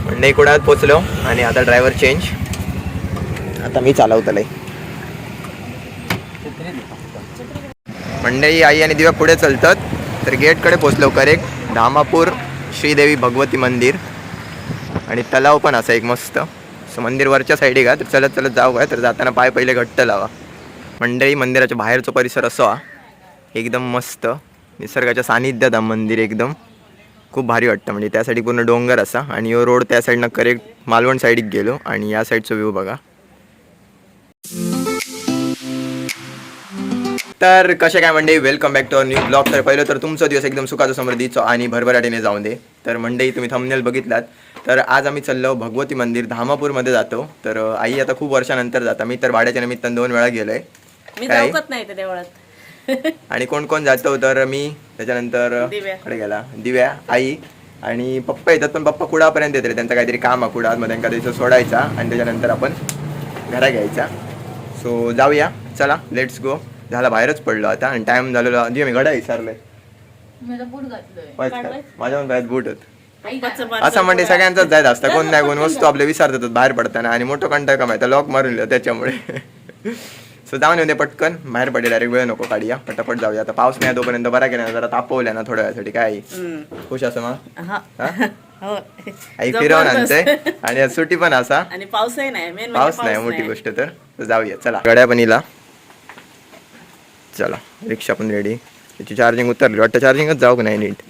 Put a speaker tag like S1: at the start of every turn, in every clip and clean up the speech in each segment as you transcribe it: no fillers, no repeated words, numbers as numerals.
S1: मंडई कुडाळत पोचलो आणि आता ड्रायव्हर चेंज. आता मी चालवतलंय. मंडई आई आणि दिव्या पुढे चालतात. तर गेटकडे पोचलो करेक्ट. धामापूर श्रीदेवी भगवती मंदिर आणि तलाव पण असा एक मस्त. सो मंदिर वरच्या साईड का, तर चलत चलत जाऊ काय, तर जाताना पाय पहिले घट्ट लावा. मंडई मंदिराच्या बाहेरचा परिसर असा एकदम मस्त निसर्गाच्या सानिध्यात मंदिर एकदम खूप भारी वाटतं. म्हणजे त्यासाठी पूर्ण डोंगर असा आणि यो रोड त्या साईडनं करेक्ट मालवण साईडीक गेलो आणि या साईडचा व्ह्यू बघा. तर कसे काय Mandai, welcome back to our new blog. तर पहिलं तर तुमचा दिवस एकदम सुखाचा समृद्धीचा आणि भरभराटीने जाऊन दे. तर मंडई तुम्ही थंबनेल बघितलात. तर आज आम्ही चाललो भगवती मंदिर धामापूरमध्ये जातो. तर आई आता खूप वर्षानंतर जाता. मी तर भाड्याच्या निमित्तानं 2 वेळा गेलोय.
S2: काय नाही त्या देवळात.
S1: आणि कोण कोण जातो तर मी, त्याच्यानंतर कडे गेला दिव्या, आई आणि पप्पा येतात. पण पप्पा कुडापर्यंत येतात, त्यांचं काहीतरी काम आहे कुडात, मग त्यांना तिथं सोडायचा आणि त्याच्यानंतर आपण घरा घ्यायचा. सो जाऊया, चला लेट्स गो. झाला बाहेरच पडलो आता आणि टाइम झालेला. दिव्या मी घडा विसरलोय, माझ्या पण बूट होत. असं म्हणजे सगळ्यांचाच जायचं असतं, कोण नाही कोण वस्तू आपले विसरतात बाहेर पडताना आणि मोठं कंटाळ कमायचा लॉक मारून त्याच्यामुळे. सो जाऊन येऊ दे पटकन, बाहेर पडले डायरेक्ट वेळ नको काढूया, पटापट जाऊया. आता पाऊस नाही तोपर्यंत बरा केला, जरा तापवल्या ना थोड्या वेळासाठी. काय खुश असं मग आई फिरवून आणते आणि सुट्टी पण असा
S2: आणि पाऊसही नाही,
S1: पाऊस नाही मोठी गोष्ट. तर जाऊया चला. गड्या पण इला, चला रिक्षा पण रेडी. त्याची चार्जिंग उतरली वाटतं, चार्जिंगच जाऊ नाही नीट.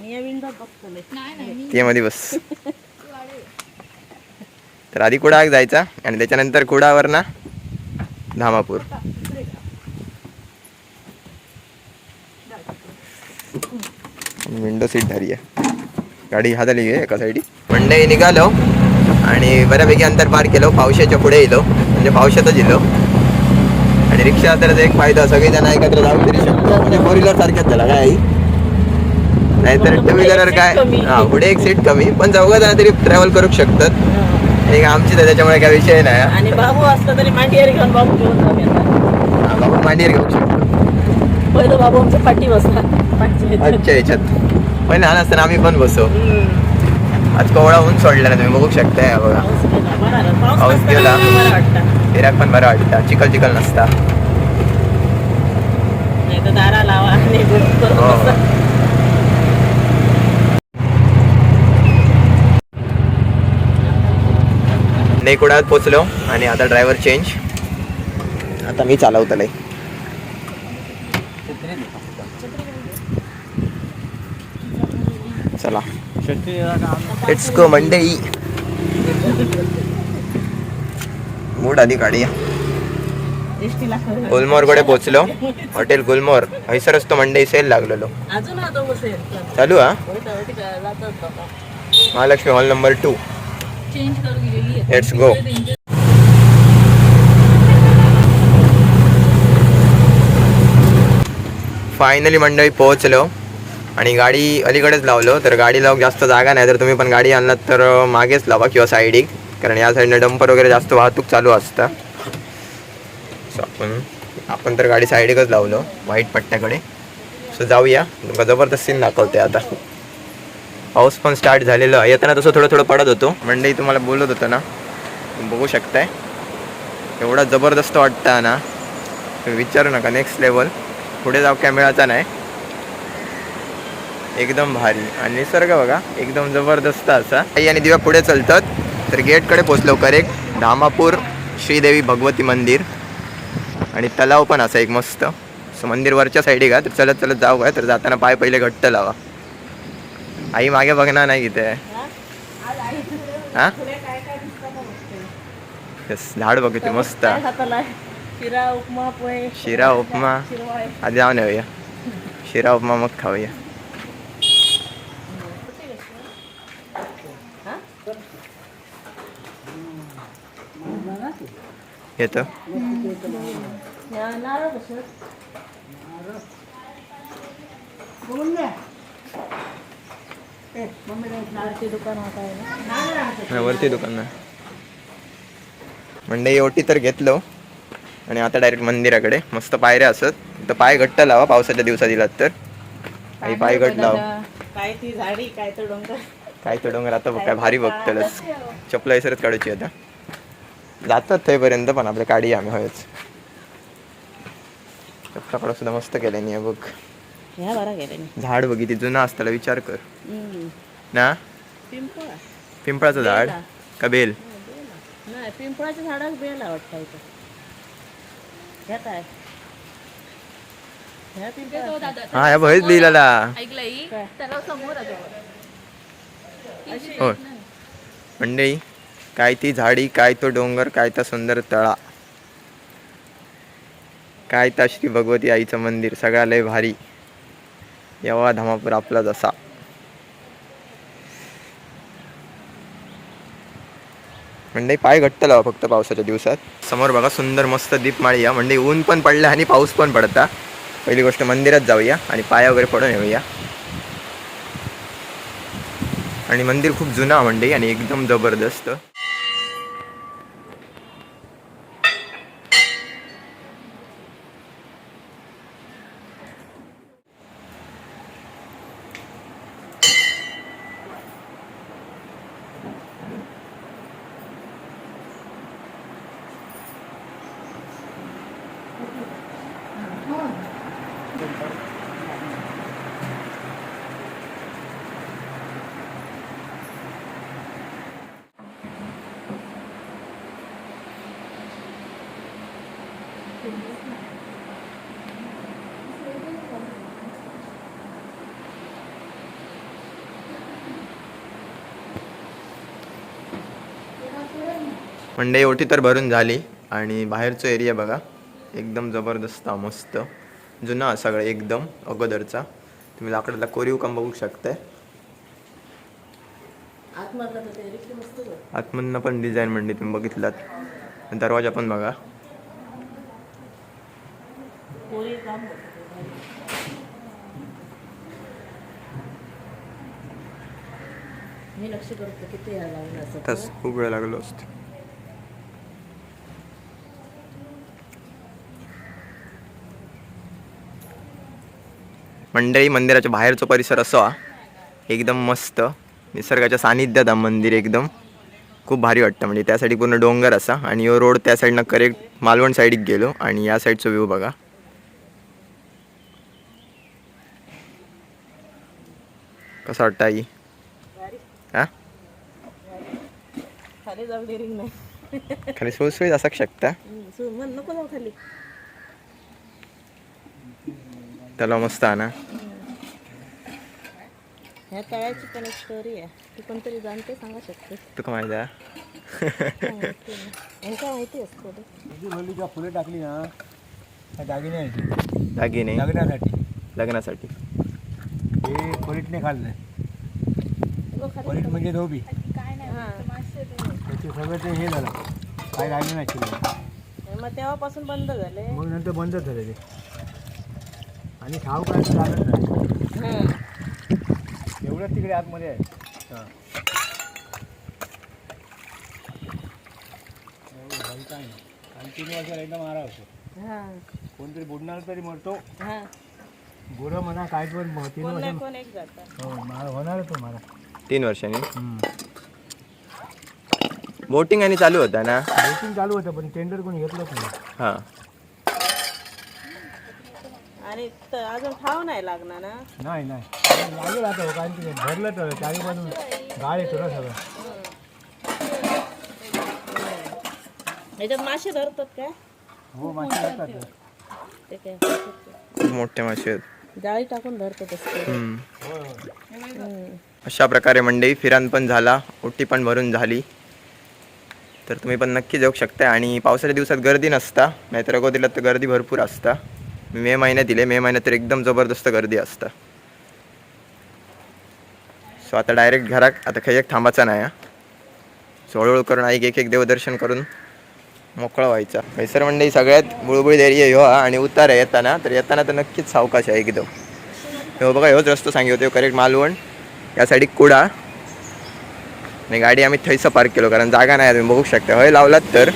S1: ते मध्ये बस. तर आधी कुडाळ जायचा आणि त्याच्यानंतर कुडावर ना धामापूर. विंडो सीट धरी आहे गाडी, हाताली आहे एका साईडी. मंडई निघालो आणि बऱ्यापैकी अंतर पार केलो. पावसाच्या पुढे येलो, म्हणजे पावसातच येलो. आणि रिक्षा तर एक फायदा, सगळेजण एकत्र जाऊ तरी शकतो. म्हणजे 4 व्हीलर सारख्याच झाला काय, नाहीतर 2 व्हीलर काय, पुढे एक सीट कमी, पण 4 जण तरी ट्रॅव्हल करू शकतात. आणि आमची तर त्याच्यामुळे काय विषय नाही.
S2: आणि बाबू असला तरी मांडीवर घेऊन बाबू घेऊन जाऊया.
S1: बाबू मांडीवर घेऊ शकतो.
S2: पहिलं बाबू आमच्या पाठी बसला.
S1: अच्छा याच्यात पण लहान असताना आम्ही पण बसो. आज कोवळा ऊन सोडला ना, तुम्ही बघू शकताय. बघा पाऊस गेला, फिराक पण बरं वाटतं, चिखल चिखल नसता.
S2: दारा लावा.
S1: नाही कुडाळत पोचलो आणि आता ड्रायव्हर चेंज. आता मी चालवतलंय. चला लेट्स गो मंडई. मूड आधी काढूया. गुलमोहरकडे पोचलो, हॉटेल गुलमोहर. हैसरच तो मंडई सेल लागलेलो चालू. Mahalakshmi hall number 2. Let's go. Finally Mandai पोहोचलो आणि गाडी अलीकडेच लावलो. तर गाडी लावून जास्त जागा नाही, तर तुम्ही पण गाडी आणलात तर मागेच लावा किंवा साईडिक, कारण या साईडने डंपर वगैरे जास्त वाहतूक चालू असतं. सो आपण तर गाडी साईडिकच लावलो व्हाईट पट्ट्याकडे. सो जाऊया, तुमका जबरदस्त सीन दाखवते आता. पाऊस पण स्टार्ट झालेलं येताना, तसं थोडं थोडं पडत होतो. मंडई तुम्हाला बोलत होतं ना, तुम्ही बघू शकताय. एवढा जबरदस्त वाटतं ना, तुम्ही विचारू नका. Next level. पुढे जाऊ काय मिळायचा नाही, एकदम भारी. आणि निसर्ग बघा एकदम जबरदस्त असा. आई आणि दिव्या पुढे चालतात. तर गेटकडे पोचलो करेक्ट. धामापूर श्रीदेवी भगवती मंदिर आणि तलाव पण असा एक मस्त. सो मंदिर वरच्या साईडी का, तर चलत चलत जाऊ काय, तर जाताना पाय पहिले घट्ट लावा. आई मागे बघणार नाही किती आहे. हा यस, झाड बघ किती मस्त. शिरा उपमा आधी जाऊन येऊया. शिरा उपमा मग खाऊया. येतो वरती दुकान नाही. मंडई ओटी तर घेतलो आणि आता डायरेक्ट मंदिराकडे. मस्त पायऱ्या असत, तर पाय घट्ट लावा पावसाच्या दिवसात दिलात तर. आई पाय घट्ट लावा.
S2: काय ती झाडी काय तर डोंगर.
S1: काय तो डोंगर आता बघ काय भारी बघतलंस. चपला विसरत काढूची आता. जातात थंयपर्यंत पण आपल्या काढी आम्ही हयच. चपलाकडं सुद्धा मस्त केल्यानी आहे बघ.
S2: ह्या बरा गेले
S1: झाड बघ किती जुना असताना विचार कर
S2: नाही
S1: ना.
S2: पिंपळ
S1: पिंपळाचं झाड
S2: बेला.
S1: का बेल?
S2: नाही पिंपळाच्या झाडाक बेला वाटतं इथं. ह्यात आहे ह्या पिंपळ
S1: हा या बघच लिहिलेला
S3: ऐकलंय
S2: काय?
S3: त्याला समोर
S1: हो मंडळी. काय ती झाडी, काय तो डोंगर, काय ता सुंदर तळा, काय ता श्री भगवती आईचं मंदिर, सगळा लय भारी. येवा धामापूर आपला जसा. म्हणजे पाय घट्ट लावा फक्त पावसाच्या दिवसात. समोर बघा सुंदर मस्त दीपमाळी या. म्हणजे ऊन पण पडलं आणि पाऊस पण पडता. पहिली गोष्ट मंदिरात जाऊया आणि पाया वगैरे पडून येऊया. आणि मंदिर खूप जुना म्हणजे आणि एकदम जबरदस्त. मंडई ओटी तर भरून झाली आणि बाहेरचा एरिया बघा एकदम जबरदस्त मस्त जुना सगळं एकदम अगोदरचा. तुम्ही लाकडाला कोरीव काम बघू शकताय.
S2: आतमधला तर ते रिक्त मस्त बघ.
S1: आतमधनं पण डिझाईन म्हणजे तुम्ही बघितलात. दरवाजा पण बघा.
S2: कोरी काम बघ. मी लक्ष करतो किती ह्या लागलं असं
S1: तस खूप वेळ लागलो असतो. मंडळी मंदिराच्या बाहेरचा परिसर असा एकदम मस्त निसर्गाच्या सानिध्यात मंदिर एकदम खूप भारी वाटतं. म्हणजे त्यासाठी पूर्ण डोंगर असा आणि यो रोड त्या साईडनं करेक्ट मालवण साईडीक गेलो आणि या साईडचा व्ह्यू बघा. कसं वाटतं आई? हा
S2: खाली जाऊ डेरिंग नाही.
S1: खाली सुळसुळीत असू शकता.
S2: मन नको जाऊ खाली.
S1: त्याला मस्त आहे ना.
S2: ह्या तळ्याची पण एक स्टोरी आहे. ती कोणतरी जाणते सांगा शकते.
S1: तुका माहिती आहे?
S2: यांका माहिती असतो ते.
S4: का फुलं टाकली ना त्या दागिने आहेत.
S1: दागिने
S4: लग्नासाठी
S1: लग्नासाठी.
S4: हे परीटने खाल्लं. परीट म्हणजे धोबी. त्याचे सगळं ते हे झालं काय राहिलं नाही शिल्लक.
S2: मग तेव्हापासून बंद झाले.
S4: मग नंतर बंदच झालं ते. आणि खाऊ काय झालंच नाही. एवढंच तिकडे आतमध्ये आहे. हां एवढं काय नाही. आणि 3 वर्षाला एकदा मारा होतो.
S2: हां
S4: कोणतरी बुडणार तरी मरतो.
S2: हां
S4: बुडं म्हणा काय पण 3
S2: कोण
S4: वर्ष
S2: नाही कोण एक जातात.
S4: हो मारा होणार तो मारा.
S1: 3 वर्षांनी बोटिंग आणि चालू होता ना.
S4: बोटिंग चालू होतं पण टेंडर कोणी घेतलंच नाही.
S1: हां
S2: आणि अजून ठाव नाही लागणार ना.
S4: नाही लागेल आता हो, कारण की भरलं तर चारी बाजून गाळ येतो ना सगळं.
S2: ह्याच्यात मासे धरतात काय?
S4: हो मासे येतात.
S2: ते काय
S1: खूप मोठे मासे आहेत.
S2: जाळी टाकून धरतात असते.
S1: अशा प्रकारे मंडई फिरान पण झाला, ओटी पण भरून झाली. तर तुम्ही पण नक्की जाऊ शकता. आणि पावसाच्या दिवसात गर्दी नसता, नाहीतर अगोदर तर गर्दी भरपूर असता. मे महिन्यात दिले, मे महिन्यात तर एकदम जबरदस्त गर्दी असता. सो आता डायरेक्ट घरात आता काही एक थांबायचा नाही. सो हळूहळू करून एक देवदर्शन करून मोकळा व्हायचा. मैसर मंडई सगळ्यात बुळबुळीत एरिया ह्यो हा. आणि उतार आहे येताना तर नक्कीच सावकाश आहे एकदम. हो बघा ह्योच रस्तो सांगितलो करेक्ट मालवण या साईड कुडा. आणि गाडी आम्ही थैसं पार्क केलो कारण जागा नाही तुम्ही बघू शकता. हय लावलात तर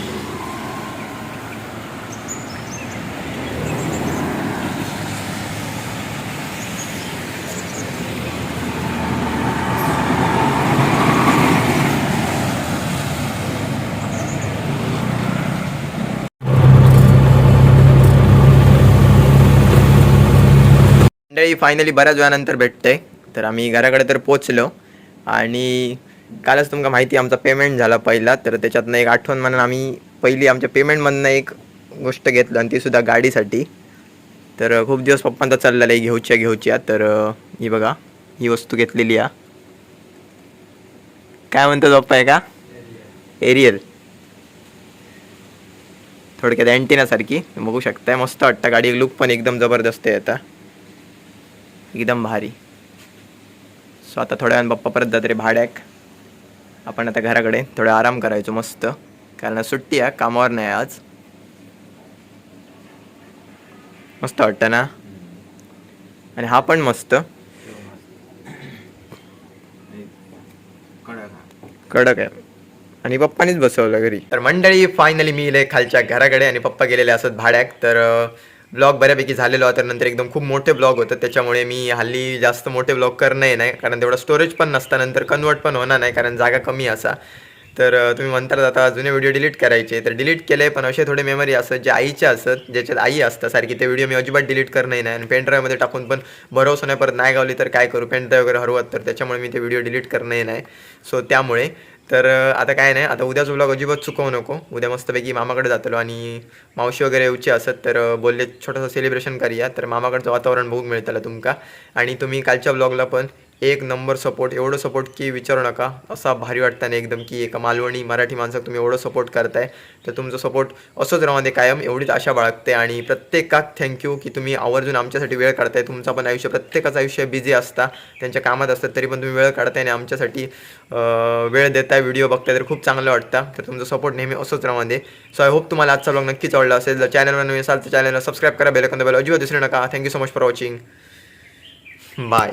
S1: मंडळी फायनली बऱ्याच वेळानंतर भेटतंय. तर आम्ही घराकडे तर पोचलो आणि कालच तुमका माहिती आमचा पेमेंट झाला पहिला, तर त्याच्यातनं एक आठवण म्हणून आम्ही पहिली आमच्या पेमेंटमधनं एक गोष्ट घेतलं आणि ती सुद्धा गाडीसाठी. तर खूप दिवस पप्पांचा चाललेला आहे घेऊच्या. तर ही बघा ही वस्तू घेतलेली आहे. काय म्हणतो पप्पा आहे का? एरियल, थोडक्यात अँटिना सारखी बघू शकताय. मस्त वाटतं गाडी, लुक पण एकदम जबरदस्त आहे आता, एकदम भारी. सो आता थोड्या वेळानं पप्पा परत जात रे भाड्याक. आपण आता घराकडे थोडा आराम करायचो मस्त, कारण सुट्टी आहे, कामावर नाही आज. मस्त वाटतं ना. आणि हा पण मस्त कडक आहे आणि पप्पानीच बसवलं घरी. तर मंडळी फायनली मी इले खालच्या घराकडे आणि पप्पा गेलेले असत भाड्याक. तर ब्लॉग बऱ्यापैकी झालेलो होता. तर नंतर एकदम खूप मोठे ब्लॉग होतं, त्याच्यामुळे मी हल्ली जास्त मोठे ब्लॉग करणं नाही, कारण तेवढं स्टोरेज पण नसतं, नंतर कन्वर्ट पण होणार नाही कारण जागा कमी असा. तर तुम्ही म्हणतात आता जुने व्हिडिओ डिलीट करायचे, तर डिलीट केले, पण असे थोडे मेमरी असत जे आईचे असत, ज्याच्यात आई असतं सारखी, ते व्हिडिओ मी अजिबात डिलीट करणंही नाही. आणि पेनड्राईव्हमध्ये टाकून पण भरोसा नाही, परत नाही गावली तर काय करू, पेनड्राईव्ह वगैरे हरवत, तर त्याच्यामुळे मी ते व्हिडिओ डिलीट करणंही नाही. सो त्यामुळे तर आता काय नाही, आता उद्याचा व्लॉग अजिबात चुकवू नको. उद्या मस्तपैकी मामाकडे जातलो आणि मावशी वगैरे येऊची असत, तर बोलले छोटंसं सेलिब्रेशन करूया. तर मामाकडचं वातावरण बघूक मिळतं तुमका. आणि तुम्ही कालच्या व्लॉगला पण एक नंबर सपोर्ट, एवढं सपोर्ट की विचारू नका, असा भारी वाटतं ना एकदम, की एका मालवणी मराठी माणसाला तुम्ही एवढं सपोर्ट करताय. तर तुमचं सपोर्ट असंच राहू दे कायम, एवढीच आशा बाळगते. आणि प्रत्येकाक थँक्यू की तुम्ही आवर्जून आमच्यासाठी वेळ काढताय. तुमचं पण आयुष्य, प्रत्येकाचं आयुष्य बिझी असता, त्यांच्या कामात असतात, तरी पण तुम्ही वेळ काढताय आणि आमच्यासाठी वेळ देताय, व्हिडिओ बघताय, तर खूप चांगलं वाटतं. तर तुमचं सपोर्ट नेहमी असंच राहू दे. सो आय होप तुम्हाला आजचा व्लॉग नक्कीच आवडला असेल. जर चॅनलवर नवीन असाल तर चॅनलला सबस्क्राईब करा, बेल आयकॉन दाबायला अजिबात विसरू नका. Thank you so much for watching. Bye.